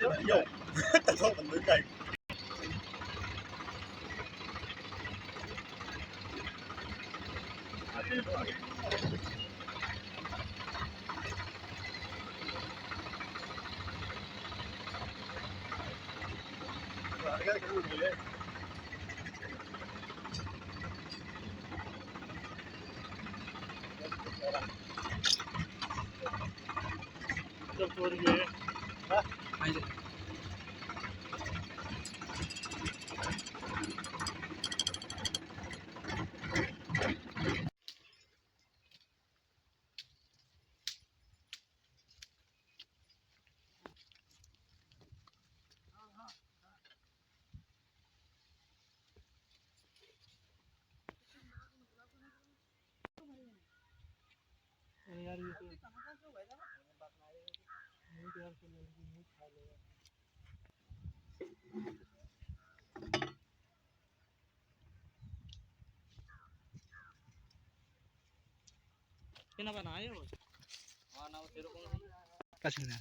Yo, tato mình mới cây. Kenapa naik? Mana seruk kasih na.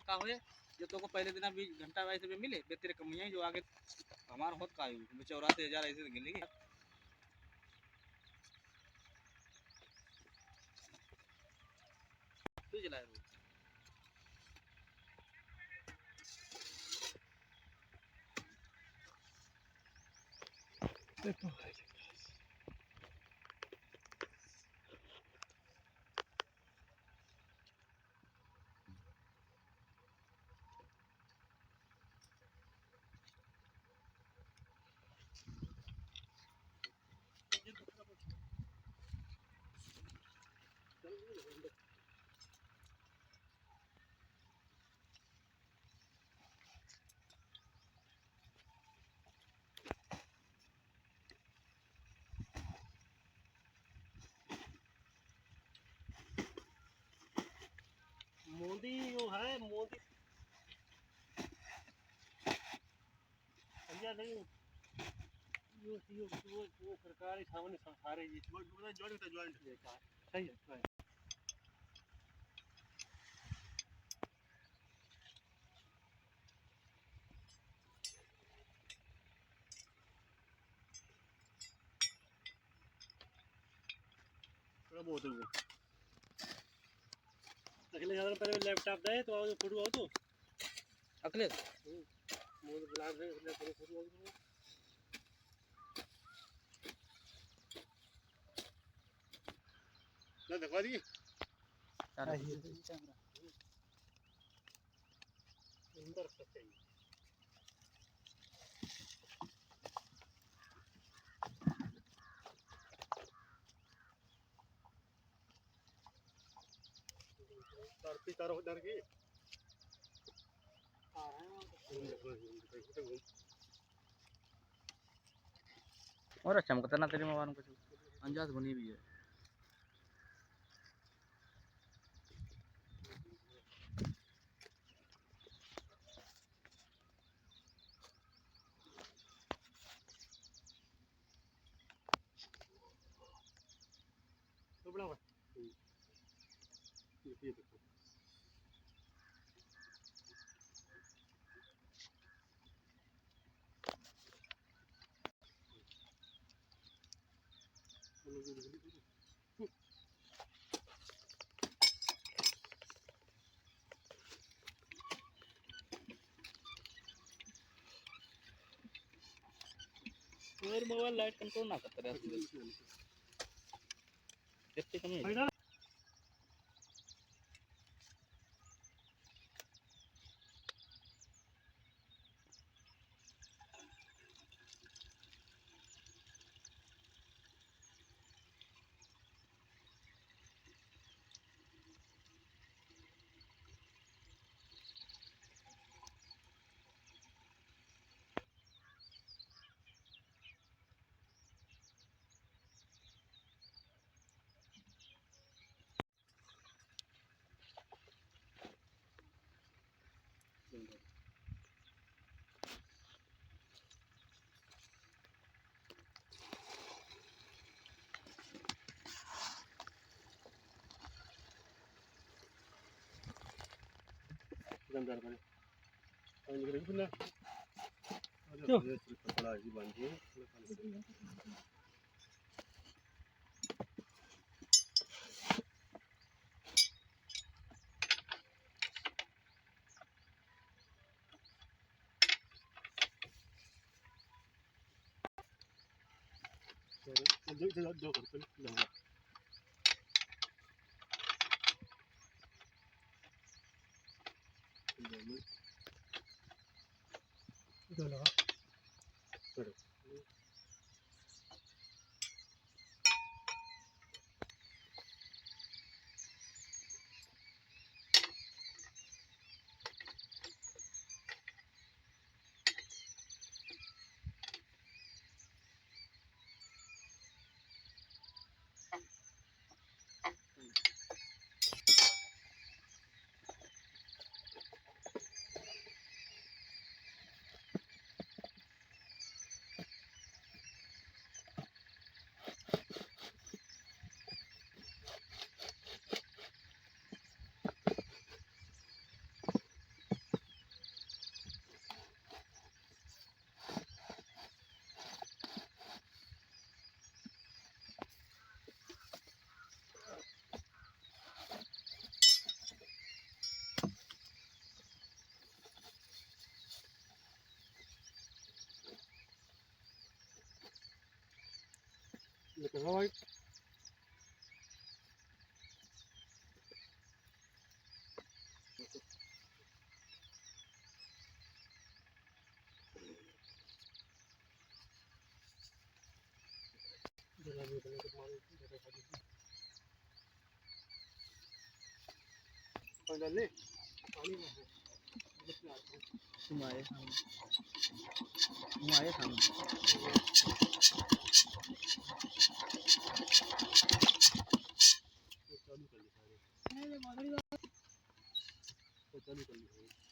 का हुए जो तो को पहले दिन अभी घंटा वैसे भी मिले तेरे कमियां जो आगे हमारा होत का आयु 84,000 ऐसे गिलेगी तू चलाए मोदी जो है मोदी भैया नहीं वो सरकार सामने सारे ज्वाइंट सही है बहुत है वो अगले साल पहले लैपटॉप दे तो आओ फोटो आओ तो अगले मोदी बुला दे फोटो आओ ना दिखा दी अंदर तक चाहिए तार डर के और चमकता ना तेरी मोबाइल कुछ अंदाज बनी भी है तो बड़ा मेरे मोबाइल लाइट कंट्रोल ना करता रहे कितनी कमी है अंदर बने पानी निकल गया ना क्यों? अरे ये सिर्फ कपड़ा ही बांध दिए दो करते हैं इधर लगा लेकिन भाई जरा भी बने तो मारो जरा खाली पानी डाल ले पानी में है तुम आए सामने चालू कर ले सारे चालू कर ले